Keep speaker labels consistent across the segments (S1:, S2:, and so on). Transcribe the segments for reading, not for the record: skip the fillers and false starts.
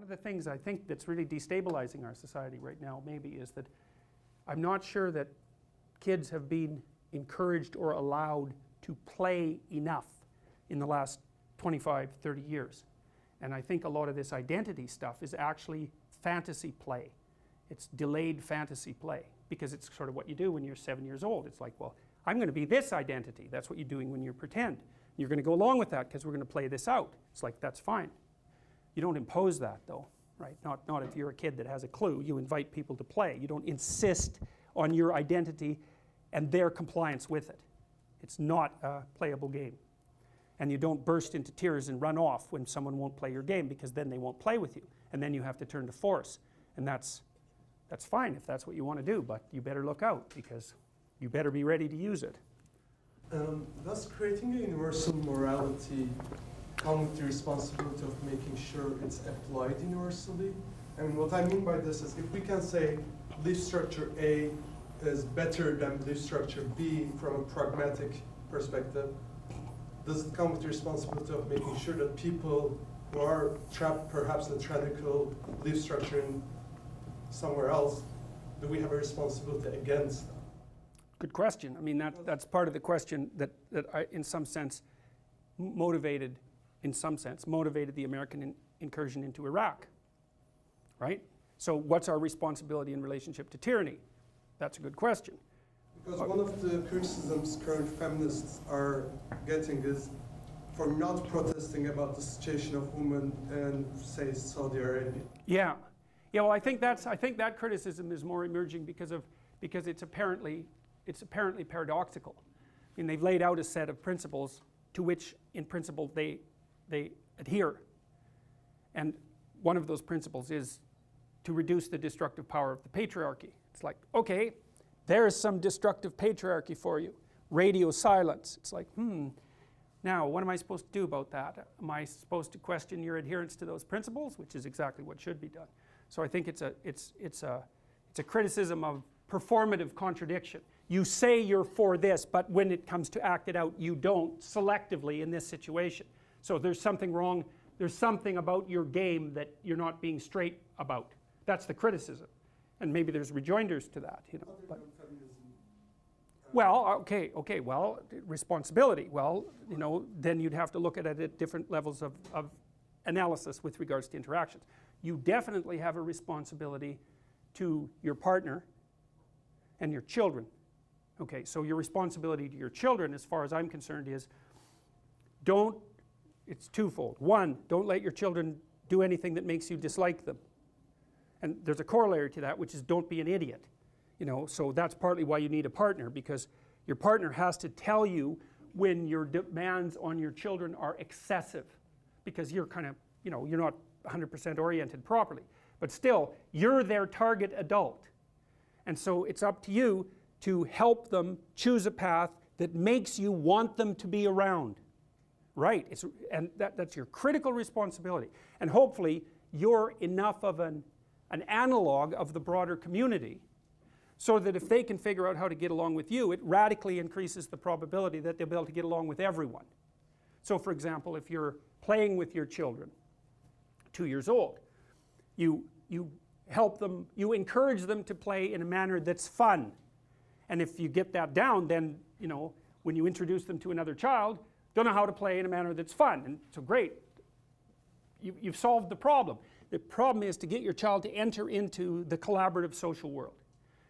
S1: One of the things I think that's really destabilizing our society right now maybe is that I'm not sure that kids have been encouraged or allowed to play enough in the last 25, 30 years. And I think a lot of this identity stuff is actually fantasy play. It's delayed fantasy play, because it's sort of what you do when you're 7 years old. It's like, well, I'm going to be this identity. That's what you're doing when you pretend. You're going to go along with that because we're going to play this out. It's like, that's fine. You don't impose that though, right? Not if you're a kid that has a clue. You invite people to play. You don't insist on your identity and their compliance with it. It's not a playable game. And you don't burst into tears and run off when someone won't play your game, because then they won't play with you. And then you have to turn to force. And that's fine if that's what you want to do, but you better look out, because you better be ready to use it.
S2: Does creating a universal morality come with the responsibility of making sure it's applied universally? And what I mean by this is, if we can say belief structure A is better than belief structure B from a pragmatic perspective, does it come with the responsibility of making sure that people who are trapped perhaps in a tyrannical belief structure in somewhere else, do we have a responsibility against them?
S1: Good question. I mean, that's part of the question that I, in some sense, motivated the American incursion into Iraq, right? So what's our responsibility in relationship to tyranny? That's a good question.
S2: Because one of the criticisms current feminists are getting is for not protesting about the situation of women in, say, Saudi Arabia.
S1: Yeah. Well, I think that criticism is more emerging because it's apparently paradoxical. I mean, they've laid out a set of principles to which, in principle, they adhere. And one of those principles is to reduce the destructive power of the patriarchy. It's like, okay, there's some destructive patriarchy for you. Radio silence. It's like, now what am I supposed to do about that? Am I supposed to question your adherence to those principles? Which is exactly what should be done. So I think it's a criticism of performative contradiction. You say you're for this, but when it comes to act it out, you don't, selectively in this situation. So there's something wrong. There's something about your game that you're not being straight about. That's the criticism. And maybe there's rejoinders to that, you know. But, well, okay, well, responsibility. Well, you know, then you'd have to look at it at different levels of analysis with regards to interactions. You definitely have a responsibility to your partner and your children. Okay, so your responsibility to your children, as far as I'm concerned, is it's twofold. One, don't let your children do anything that makes you dislike them. And there's a corollary to that, which is don't be an idiot. You know, so that's partly why you need a partner, because your partner has to tell you when your demands on your children are excessive, because you're kind of, you know, you're not 100% oriented properly. But still, you're their target adult. And so it's up to you to help them choose a path that makes you want them to be around. Right? And that's your critical responsibility. And hopefully you're enough of an analog of the broader community, so that if they can figure out how to get along with you, it radically increases the probability that they'll be able to get along with everyone. So for example, if you're playing with your children, 2 years old, you help them, you encourage them to play in a manner that's fun. And if you get that down, then, you know, when you introduce them to another child, they'll know how to play in a manner that's fun. And so great, you've solved the problem. The problem is to get your child to enter into the collaborative social world.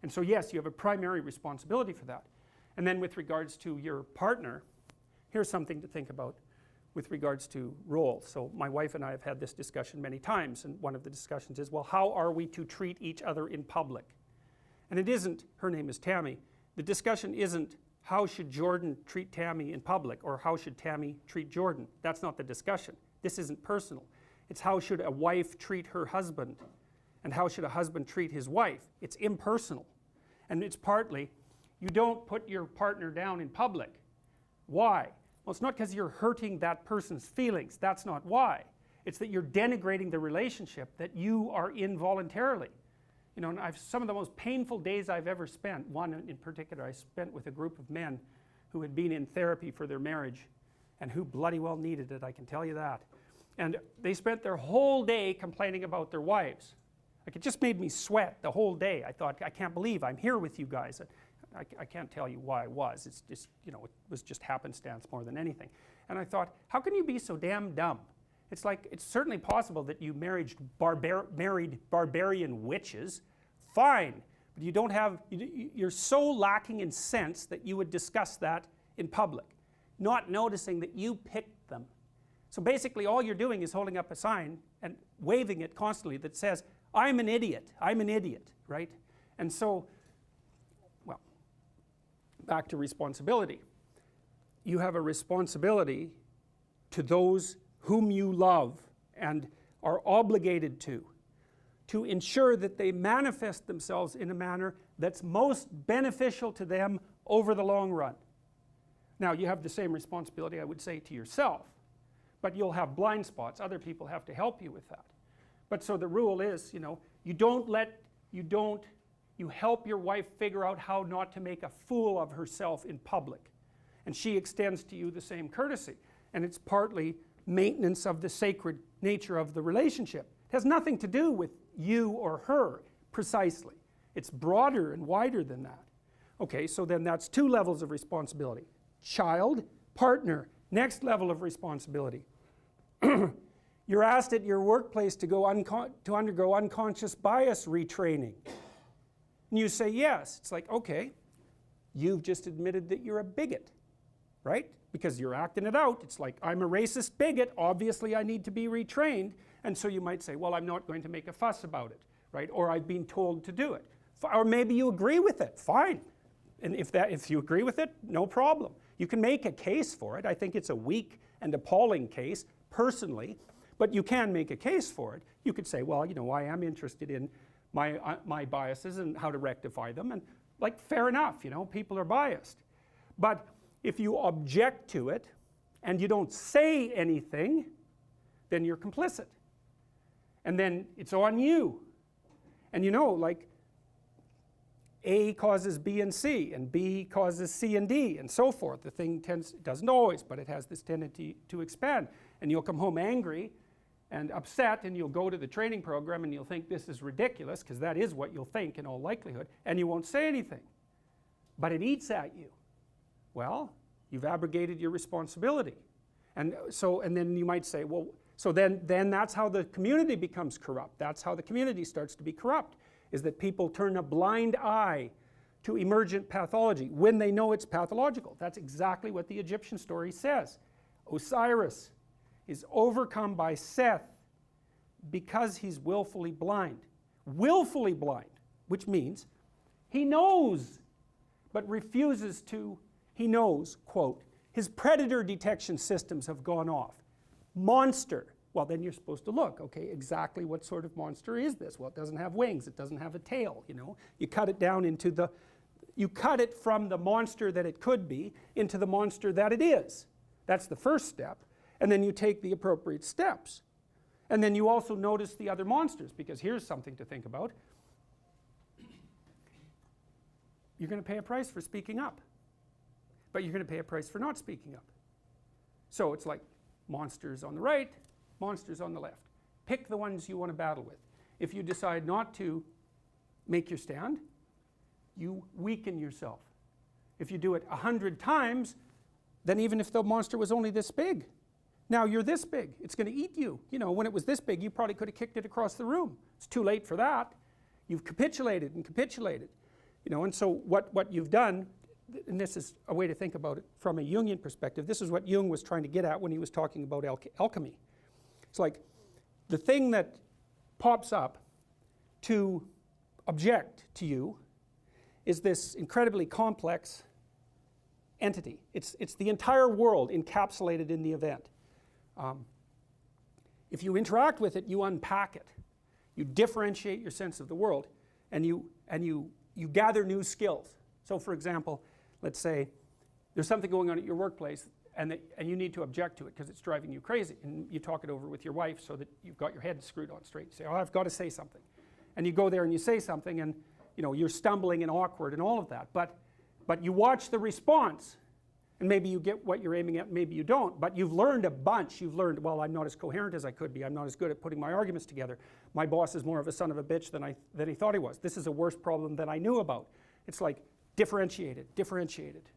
S1: And so yes, you have a primary responsibility for that. And then with regards to your partner, here's something to think about with regards to roles. So my wife and I have had this discussion many times, and one of the discussions is, well, how are we to treat each other in public? And it isn't, her name is Tammy, the discussion isn't how should Jordan treat Tammy in public, or how should Tammy treat Jordan. That's not the discussion. This isn't personal. It's how should a wife treat her husband, and how should a husband treat his wife. It's impersonal. And it's partly, you don't put your partner down in public. Why? Well, it's not because you're hurting that person's feelings. That's not why. It's that you're denigrating the relationship that you are in voluntarily. You know, and some of the most painful days I've ever spent, one in particular I spent with a group of men who had been in therapy for their marriage, and who bloody well needed it, I can tell you that. And they spent their whole day complaining about their wives. Like, it just made me sweat the whole day. I thought, I can't believe I'm here with you guys. I can't tell you why I was. It's just, you know, it was just happenstance more than anything. And I thought, how can you be so damn dumb? It's like, it's certainly possible that you married barbarian witches. Fine. But you don't have, you're so lacking in sense that you would discuss that in public, not noticing that you picked them. So basically all you're doing is holding up a sign and waving it constantly that says, I'm an idiot, right? And so, well, back to responsibility. You have a responsibility to those whom you love and are obligated to ensure that they manifest themselves in a manner that's most beneficial to them over the long run. Now, you have the same responsibility, I would say, to yourself, but you'll have blind spots. Other people have to help you with that. But so the rule is, you know, you help your wife figure out how not to make a fool of herself in public. And she extends to you the same courtesy. And it's partly maintenance of the sacred nature of the relationship. It has nothing to do with you or her, precisely. It's broader and wider than that. Okay, so then that's two levels of responsibility. Child, partner, next level of responsibility. You're asked at your workplace to undergo unconscious bias retraining. And you say yes. It's like, okay, you've just admitted that you're a bigot, right? Because you're acting it out. It's like, I'm a racist bigot, obviously I need to be retrained. And so you might say, well, I'm not going to make a fuss about it, right? Or I've been told to do it. Or maybe you agree with it, fine. And if you agree with it, no problem. You can make a case for it. I think it's a weak and appalling case, personally, but you can make a case for it. You could say, well, you know, I am interested in my biases and how to rectify them, and like, fair enough, you know, people are biased. But if you object to it and you don't say anything, then you're complicit. And then it's on you. And you know, like, A causes B and C, and B causes C and D, and so forth. The thing doesn't always, but it has this tendency to expand. And you'll come home angry and upset, and you'll go to the training program and you'll think this is ridiculous, because that is what you'll think in all likelihood, and you won't say anything. But it eats at you. Well, you've abrogated your responsibility. And then you might say, well, so then that's how the community becomes corrupt. That's how the community starts to be corrupt, is that people turn a blind eye to emergent pathology when they know it's pathological. That's exactly what the Egyptian story says. Osiris is overcome by Seth because he's willfully blind. Willfully blind, which means he knows, but refuses to, he knows, quote, his predator detection systems have gone off. Monster. Well, then you're supposed to look, okay, exactly what sort of monster is this? Well, it doesn't have wings, it doesn't have a tail, you know. You cut it down into you cut it from the monster that it could be into the monster that it is. That's the first step. And then you take the appropriate steps. And then you also notice the other monsters, because here's something to think about. You're going to pay a price for speaking up, but you're going to pay a price for not speaking up. So it's like monsters on the right, monsters on the left. Pick the ones you want to battle with. If you decide not to make your stand, you weaken yourself. If you do it 100 times, then even if the monster was only this big, now you're this big. It's going to eat you. You know, when it was this big, you probably could have kicked it across the room. It's too late for that. You've capitulated and capitulated. You know, and so what you've done, and this is a way to think about it from a Jungian perspective, this is what Jung was trying to get at when he was talking about alchemy. It's like the thing that pops up to object to you is this incredibly complex entity. It's the entire world encapsulated in the event. If you interact with it, you unpack it. You differentiate your sense of the world, and you gather new skills. So for example, let's say there's something going on at your workplace, and you need to object to it because it's driving you crazy, and you talk it over with your wife so that you've got your head screwed on straight. You say, oh, I've got to say something. And you go there and you say something, and you know, you're stumbling and awkward and all of that. But you watch the response, And maybe you get what you're aiming at, maybe you don't, but you've learned a bunch. You've learned, well, I'm not as coherent as I could be. I'm not as good at putting my arguments together. My boss is more of a son of a bitch than he thought he was. This is a worse problem than I knew about. It's like differentiated, differentiated.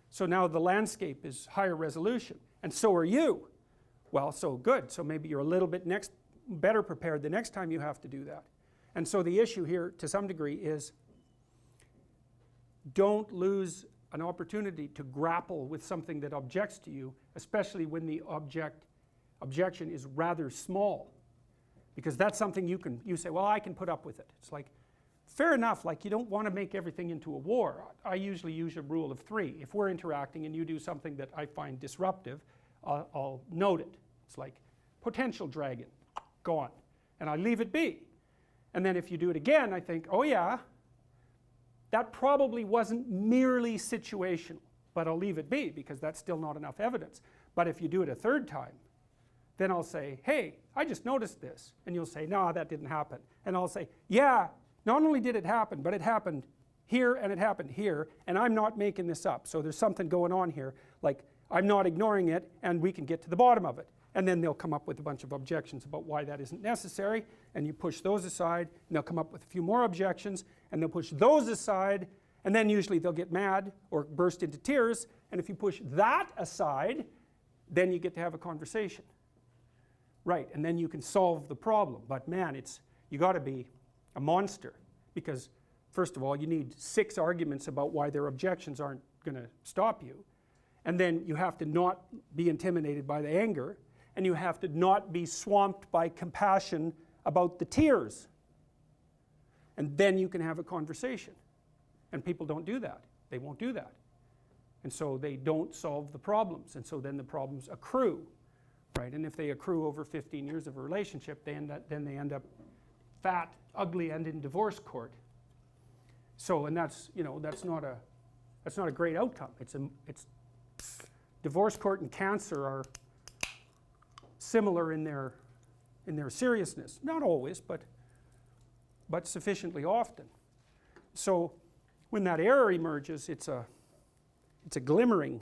S1: So now the landscape is higher resolution, and so are you. Well, so good. So maybe you're a little bit better prepared the next time you have to do that. And so the issue here, to some degree, is don't lose an opportunity to grapple with something that objects to you, especially when the objection is rather small. Because that's something you say, well, I can put up with it. It's like, fair enough, like you don't want to make everything into a war. I usually use a rule of 3. If we're interacting and you do something that I find disruptive, I'll note it. It's like, potential dragon, gone. And I leave it be. And then if you do it again, I think, oh yeah, that probably wasn't merely situational, but I'll leave it be because that's still not enough evidence. But if you do it a third time, then I'll say, hey, I just noticed this. And you'll say, no, that didn't happen. And I'll say, yeah, not only did it happen, but it happened here and it happened here, and I'm not making this up. So there's something going on here, like I'm not ignoring it, and we can get to the bottom of it. And then they'll come up with a bunch of objections about why that isn't necessary, and you push those aside, and they'll come up with a few more objections, and they'll push those aside, and then usually they'll get mad or burst into tears, and if you push that aside, then you get to have a conversation. Right, and then you can solve the problem. But man, you got to be a monster, because first of all, you need 6 arguments about why their objections aren't going to stop you, and then you have to not be intimidated by the anger, and you have to not be swamped by compassion about the tears. And then you can have a conversation. And people don't do that. They won't do that. And so they don't solve the problems. And so then the problems accrue. Right? And if they accrue over 15 years of a relationship, then they end up fat, ugly, and in divorce court. So, and that's not a great outcome. Divorce court and cancer are similar in their seriousness. Not always, but sufficiently often. So when that error emerges, it's a glimmering